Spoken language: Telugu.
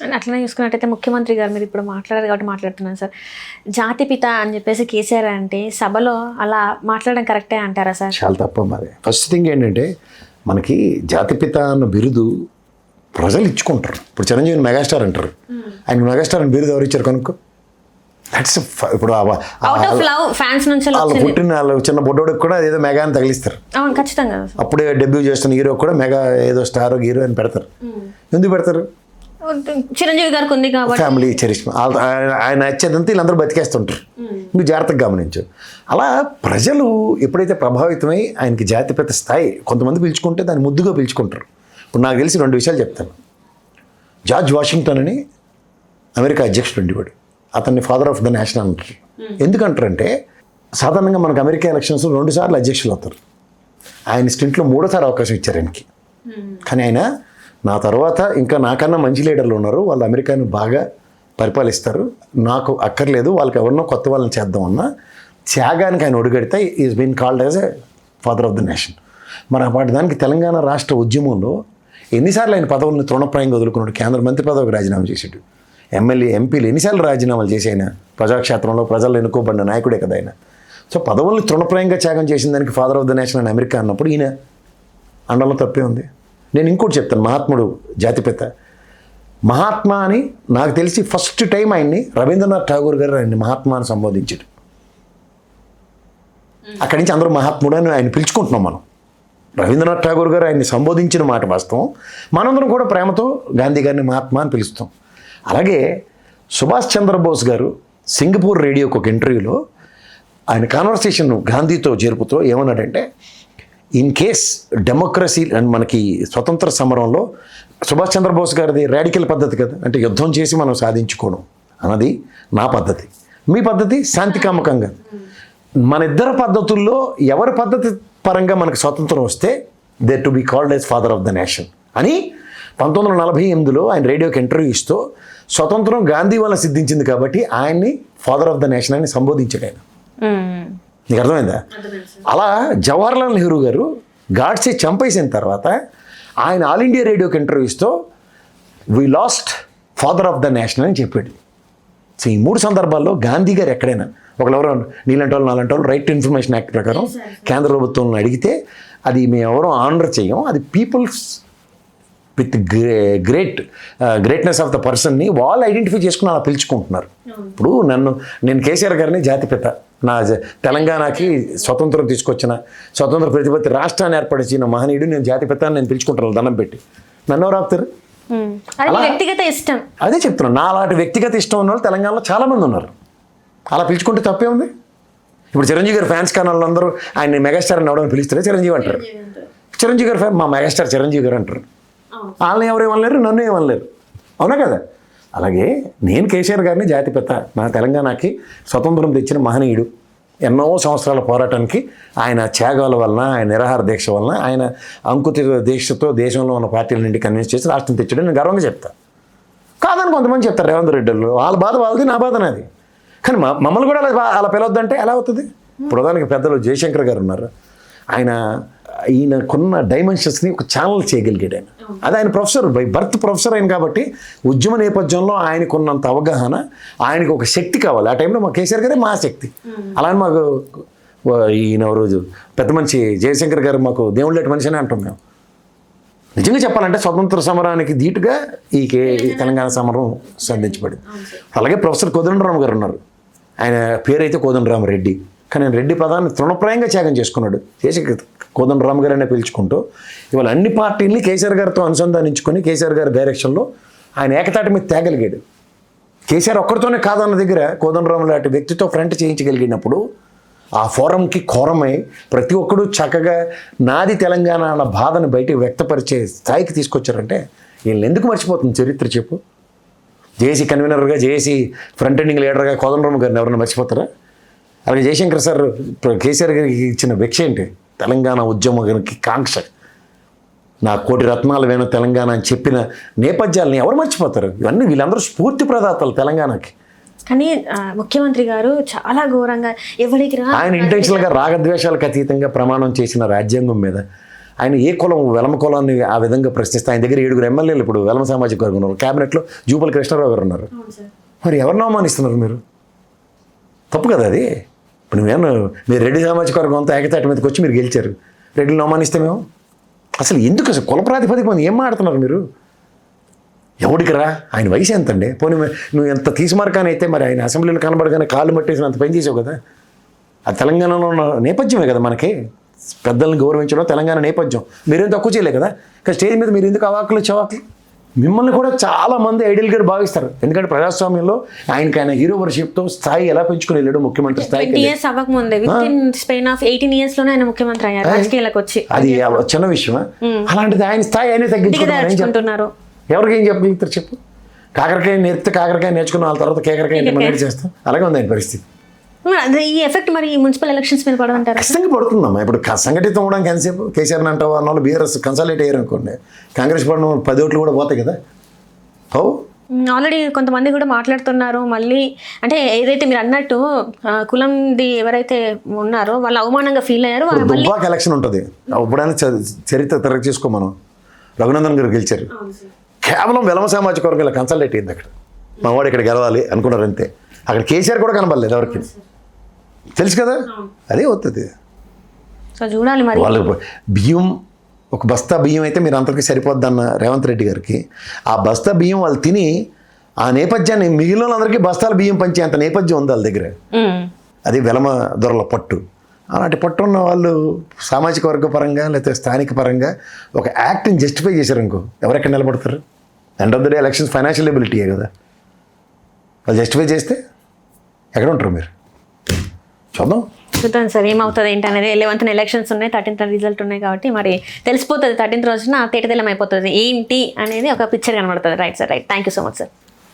అని అట్లనే చూసుకున్నట్టయితే ముఖ్యమంత్రి గారు మీరు ఇప్పుడు మాట్లాడారు కాబట్టి మాట్లాడుతున్నాను సార్. జాతిపిత అని చెప్పేసి కేసీఆర్ అంటే సభలో అలా మాట్లాడడం కరెక్టే అంటారా సార్? చాలా తప్ప. మరి ఫస్ట్ థింగ్ ఏంటంటే మనకి జాతిపిత అన్న బిరుదు ప్రజలు ఇచ్చుకుంటారు. ఇప్పుడు చిరంజీవిని మెగాస్టార్ అంటారు, ఆయన మెగాస్టార్ అని బిరుదు ఎవరు ఇచ్చారు కనుక్కో. దట్స్ ఇప్పుడు వాళ్ళు పుట్టిన వాళ్ళు చిన్న బొడ్డోడికి కూడా ఏదో మెగా అని తగిలిస్తారు. ఖచ్చితంగా అప్పుడే డెబ్యూ చేస్తున్న హీరో కూడా మెగా ఏదో స్టార్ హీరో అని పెడతారు. ఎందుకు పెడతారు? చిరంజీవి గారికి ఉంది కాబట్టి ఫ్యామిలీ చరిష్మా. ఆయన వచ్చేదంతా వీళ్ళందరూ బతికేస్తుంటారు. నువ్వు జాగ్రత్తగా గమనించు. అలా ప్రజలు ఎప్పుడైతే ప్రభావితమై ఆయనకి జాతిపిత స్థాయి కొంతమంది పిలుచుకుంటే దాన్ని ముద్దుగా పిలుచుకుంటారు. ఇప్పుడు నాకు తెలిసి 2 విషయాలు చెప్తాను. జార్జ్ వాషింగ్టన్ అని అమెరికా అధ్యక్షుడు ఉండేవాడు. అతన్ని ఫాదర్ ఆఫ్ ద నేషన్ అంటారు. ఎందుకంటారంటే సాధారణంగా మనకు అమెరికా ఎలక్షన్స్లో 2 సార్లు అధ్యక్షులు అవుతారు. ఆయన స్టింట్లో 3వ సారి అవకాశం ఇచ్చారు ఆయనకి. కానీ ఆయన నా తర్వాత ఇంకా నాకన్నా మంచి లీడర్లు ఉన్నారు, వాళ్ళు అమెరికాను బాగా పరిపాలిస్తారు, నాకు అక్కర్లేదు, వాళ్ళకి ఎవరినో కొత్త వాళ్ళని చేద్దామన్నా త్యాగానికి ఆయన ఒడిగడితే is been called as a father of the nation. మరి అప్పటి దానికి తెలంగాణ రాష్ట్ర ఉద్యమంలో ఎన్నిసార్లు ఆయన పదవులను తృణప్రాయంగా వదులుకున్నాడు. కేంద్ర మంత్రి పదవికి రాజీనామా చేసాడు. ఎమ్మెల్యే ఎంపీలు ఎన్నిసార్లు రాజీనామాలు చేసి ఆయన ప్రజాక్షేత్రంలో ప్రజలు ఎన్నుకోబడిన నాయకుడే కదా ఆయన. సో పదవులను తృణప్రాయంగా త్యాగం చేసిన దానికి ఫాదర్ ఆఫ్ ద నేషన్ అని అమెరికా అన్నప్పుడు ఈయన అండలో తప్పే ఉంది. నేను ఇంకోటి చెప్తాను, మహాత్ముడు జాతిపిత మహాత్మా అని నాకు తెలిసి ఫస్ట్ టైం ఆయన్ని రవీంద్రనాథ్ ఠాగూర్ గారు ఆయన్ని మహాత్మా అని సంబోధించాడు. అక్కడి నుంచి అందరూ మహాత్ముడు అని ఆయన పిలుచుకుంటున్నాం మనం. రవీంద్రనాథ్ ఠాగూర్ గారు ఆయన్ని సంబోధించిన మాట వాస్తవం. మనందరం కూడా ప్రేమతో గాంధీ గారిని మహాత్మా అని పిలుస్తాం. అలాగే సుభాష్ చంద్రబోస్ గారు సింగపూర్ రేడియోకి ఒక ఇంటర్వ్యూలో ఆయన కాన్వర్సేషన్ గాంధీతో జరుపుతూ ఏమన్నాడంటే, ఇన్ కేస్ డెమోక్రసీ అండ్ మనకి స్వతంత్ర సమరంలో సుభాష్ చంద్రబోస్ గారిది రాడికల్ పద్ధతి కదా, అంటే యుద్ధం చేసి మనం సాధించుకోవడం అన్నది నా పద్ధతి, మీ పద్ధతి శాంతికామకంగా. మన ఇద్దరు పద్ధతుల్లో ఎవరి పద్ధతి పరంగా మనకు స్వతంత్రం వస్తే they to be called as father of the nation అని 1948లో ఆయన రేడియోకి ఇంటర్వ్యూ ఇస్తూ స్వతంత్రం గాంధీ వల్ల సిద్ధించింది కాబట్టి ఆయన్ని ఫాదర్ ఆఫ్ ద నేషన్ అని సంబోధించాడు ఆయన. నీకు అర్థమైందా? అలా జవహర్లాల్ నెహ్రూ గారు గాడ్సే చంపేసిన తర్వాత ఆయన ఆల్ ఇండియా రేడియోకి ఇంటర్వ్యూ ఇస్తూ we last father of the nation అని చెప్పాడు. సో ఈ 3 సందర్భాల్లో గాంధీ గారు ఎక్కడైనా ఒకరెవరో నీలాంటి వాళ్ళు నాలాంటి వాళ్ళు రైట్ టు ఇన్ఫర్మేషన్ యాక్ట్ ప్రకారం కేంద్ర ప్రభుత్వం అడిగితే అది మేము ఎవరో ఆనర్ చేయం, అది peoples with greatness of the పర్సన్ని వాళ్ళు ఐడెంటిఫై చేసుకుని అలా పిలుచుకుంటున్నారు. ఇప్పుడు నేను కేసీఆర్ గారిని జాతిపిత, నా తెలంగాణకి స్వతంత్రం తీసుకొచ్చిన స్వతంత్ర ప్రతిపత్తి రాష్ట్రాన్ని ఏర్పరిచిన మహనీయుడు నేను జాతిపిత అని నేను పిలుచుకుంటాను దండం పెట్టి. నన్ను ఎవరు ఆపుతారు? వ్యక్తిగత ఇష్టం. అదే చెప్తున్నాను, నా అలాంటి వ్యక్తిగత ఇష్టం ఉన్న వాళ్ళు తెలంగాణలో చాలామంది ఉన్నారు. అలా పిలుచుకుంటే తప్పే ఉంది. ఇప్పుడు చిరంజీవి గారు ఫ్యాన్స్ కానీ వాళ్ళందరూ ఆయన మెగాస్టార్ అని ఎవడని పిలుస్తారే చిరంజీవి అంటారు. చిరంజీవి గారు ఫ్యాన్ మా మెగాస్టార్ చిరంజీవి గారు అంటారు. వాళ్ళని ఎవరు ఏమనలేరు, నన్ను ఏమనలేరు. అవునా కదా? అలాగే నేను కేసీఆర్ గారిని జాతిపిత, నా తెలంగాణకి స్వతంత్రం తెచ్చిన మహనీయుడు, ఎన్నో సంవత్సరాల పోరాటానికి ఆయన త్యాగాల వలన, ఆయన నిరాహార దీక్ష వలన, ఆయన అంకుతిత దీక్షతో దేశంలో ఉన్న పార్టీల నుండి కన్విన్స్ చేసి రాష్ట్రం తెచ్చాడు నేను గర్వంగా చెప్తా. కాదని కొంతమంది చెప్తారు రేవంత్ రెడ్డి వాళ్ళు, వాళ్ళ బాధ వాళ్ళది, నా బాధ నాది. కానీ మమ్మల్ని కూడా అలా పిలవద్దంటే ఎలా అవుతుంది? ప్రధానికి పెద్దలు జయశంకర్ గారు ఉన్నారు, ఈయనకున్న డైమెన్షన్స్ని ఒక ఛానల్ చేయగలిగాడు ఆయన. అది ఆయన ప్రొఫెసర్, బై బర్త్ ప్రొఫెసర్ ఆయన కాబట్టి ఉద్యమ నేపథ్యంలో ఆయనకున్నంత అవగాహన, ఆయనకు ఒక శక్తి కావాలి. ఆ టైంలో మా కేసీఆర్ గారే మా శక్తి. అలానే మాకు ఈయన రోజు పెద్ద మనిషి జయశంకర్ గారు మాకు దేవుళ్ళ మనిషి అని అంటాం మేము. నిజంగా చెప్పాలంటే స్వతంత్ర సమరానికి ధీటుగా ఈ తెలంగాణ సమరం సాధించబడింది. అలాగే ప్రొఫెసర్ కోదండరామ్ గారు ఉన్నారు, ఆయన పేరైతే కోదండరామరెడ్డి, కానీ ఆయన రెడ్డి పదాన్ని తృణప్రాయంగా త్యాగం చేసుకున్నాడు. చేసి కోదండరామ్ గారు అనే పిలుచుకుంటూ ఇవాళ అన్ని పార్టీల్ని కేసీఆర్ గారితో అనుసంధానించుకొని కేసీఆర్ గారి డైరెక్షన్లో ఆయన ఏకతాటి మీద తేగలిగాడు. కేసీఆర్ ఒక్కరితోనే కాదన్న దగ్గర కోదండరామ్ లాంటి వ్యక్తితో ఫ్రంట్ చేయించగలిగినప్పుడు ఆ ఫోరంకి కోరమై ప్రతి ఒక్కరూ చక్కగా నాది తెలంగాణ అన్న బాధను బయటకు వ్యక్తపరిచే స్థాయికి తీసుకొచ్చారంటే వీళ్ళని ఎందుకు మర్చిపోతుంది చరిత్ర చెప్పు? జేఏసీ కన్వీనర్గా, జేఏసీ ఫ్రంట్ ఎండింగ్ లీడర్గా కోదండరామ్ గారిని ఎవరైనా మర్చిపోతారా? అలాగే జయశంకర్ సార్ కేసీఆర్ గారికి ఇచ్చిన భిక్ష ఏంటి? తెలంగాణ ఉద్యమానికి కాంక్ష, నా కోటి రత్నాలు వేణు తెలంగాణ అని చెప్పిన నేపథ్యాలని ఎవరు మర్చిపోతారు? ఇవన్నీ వీళ్ళందరూ స్ఫూర్తి ప్రదాతలు తెలంగాణకి. కానీ ముఖ్యమంత్రి గారు చాలా ఘోరంగా ఎవరికి ఆయన ఇంటెన్షనల్గా రాగద్వేషాలకు అతీతంగా ప్రమాణం చేసిన రాజ్యాంగం మీద ఆయన ఏ కులం వెలమ కులాన్ని ఆ విధంగా ప్రశ్నిస్తే ఆయన దగ్గర 7 ఎమ్మెల్యేలు ఇప్పుడు వెలమ సామాజిక వర్గం ఉన్నారు. క్యాబినెట్లో జూపల్లి కృష్ణారావు గారు ఉన్నారు. మరి ఎవరిని అవమానిస్తున్నారు మీరు? తప్పు కదా అది. ఇప్పుడు మీరు రెడ్డి సామాజిక వర్గం అంతా ఏకతాటి మీదకి వచ్చి మీరు గెలిచారు. రెడ్డిని అవమానిస్తే మేము అసలు ఎందుకు అసలు కుల ప్రాతిపదిక మీద ఏం మాడుతున్నారు మీరు? ఎవడికి రా, ఆయన వయసు ఎంతండి? పోనీ నువ్వు ఎంత తీసుమార్కాని అయితే మరి ఆయన అసెంబ్లీలో కనబడగానే కాళ్ళు మట్టేసిన అంత పని చేసావు కదా. అది తెలంగాణలో ఉన్న నేపథ్యమే కదా, మనకి పెద్దల్ని గౌరవించడం తెలంగాణ నేపథ్యం. మీరేం తక్కువ చేయలే కదా. ఇంకా స్టేజ్ మీద మీరు ఎందుకు అవాకులు చవాకులు? మిమ్మల్ని కూడా చాలామంది ఐడియల్గా భావిస్తారు. ఎందుకంటే ప్రజాస్వామ్యంలో ఆయన హీరో వర్షిప్తో స్థాయి ఎలా పెంచుకుని వెళ్ళాడు ముఖ్యమంత్రి స్థాయికి. 20 years అవ్వకముందే వితిన్ స్పెయిన్ ఆఫ్ 18 years లోనే ఆయన ముఖ్యమంత్రి అయ్యారు రాజకీయాలకు వచ్చి. అది చిన్న విషయమా? అలాంటిది ఆయన స్థాయి ఆయనే తగ్గించుకుంటున్నారు. ఎవరికి ఏం చెప్పగలుగుతారు చెప్పు? కాకరకాయ నేర్పితే కాకరకాయ నేర్చుకున్న వాళ్ళ తర్వాత కేకరకాయ మనం చేస్తాం. అలాగే ఉంది ఆయన పరిస్థితి. ఈ ఎఫెక్ట్ మరి మున్సిపల్ ఎలక్షన్స్ మీద పడదంటారు? ఖచ్చితంగా పడుతుందమ్మా. ఇప్పుడు సంఘటితం అవ్వడానికి ఎంతసేపు? కేసీఆర్ అంటావు అన్న వాళ్ళు బీఆర్ఎస్ కన్సాలేట్ అయ్యారు అనుకోండి, కాంగ్రెస్ పడిన 10 ఓట్లు కూడా పోతాయి కదా. ఆల్రెడీ కొంతమంది కూడా మాట్లాడుతున్నారు మళ్ళీ. అంటే ఏదైతే మీరు అన్నట్టు కులంది ఎవరైతే ఉన్నారో వాళ్ళు అవమానంగా ఫీల్ అయ్యారు. దుబ్బాక ఎలక్షన్ ఉంటుంది, ఎప్పుడైనా చరిత్ర తిరగ చేసుకో. మనం రఘునందన్ గారు గెలిచారు, కేవలం వెలమ సామాజిక వర్గం ఇలా కన్సల్టేట్ అయింది. అక్కడ మా వాడు ఇక్కడ గెలవాలి అనుకున్నారు అంతే. అక్కడ కేసీఆర్ కూడా కనబడలేదు ఎవరికి, తెలుసు కదా. అదే అవుతుంది. సో చూడాలి మరి. వాళ్ళు బియ్యం, ఒక బస్తా బియ్యం అయితే మీరు అందరికీ సరిపోద్ది అన్న రేవంత్ రెడ్డి గారికి, ఆ బస్తా బియ్యం వాళ్ళు తిని ఆ నేపథ్యాన్ని మిగిలిన వాళ్ళందరికీ బస్తాల బియ్యం పంచే అంత నేపథ్యం ఉంది వాళ్ళ దగ్గర. అది వెలమ దొరల పట్టు. అలాంటి పట్టు ఉన్న వాళ్ళు సామాజిక వర్గ పరంగా లేకపోతే స్థానిక పరంగా ఒక యాక్ట్ని జస్టిఫై చేశారు అనుకో, ఎవరెక్కడ నిలబడతారు? End of the day elections financial ఎబిలిటీయే కదా. వాళ్ళు జస్టిఫై చేస్తే ఎక్కడ ఉంటారు మీరు? చూద్దాం సార్ ఏమవుతుంది ఏంటి అనేది. 11th ఎలక్షన్స్ ఉన్నాయి, 13th రిజల్ట్ ఉన్నాయి కాబట్టి మరి తెలిసిపోతుంది. 13th రోజున తేటతెల్లం అయిపోతుంది ఏంటి అనేది, ఒక పిక్చర్ కనబడుతుంది. Right sir, right. Thank you so much sir.